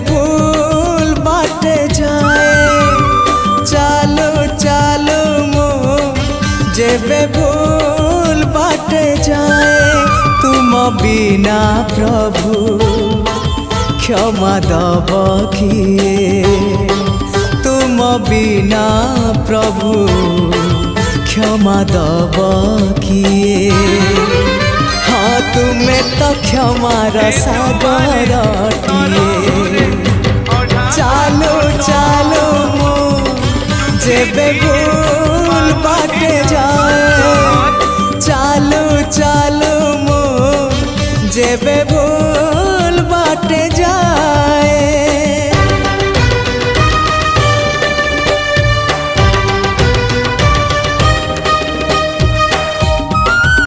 भूल बाटे जाए चालो चालो मो जेबे भूल बाटे जाए तुम बिना प्रभु क्षमा दब किए तुम बिना प्रभु क्षमा दब किए हाँ तुम्हें तो क्षमार सागरटिए चालो चालो मो जेबे भूल बाटे जाए चालो चालो मो जेबे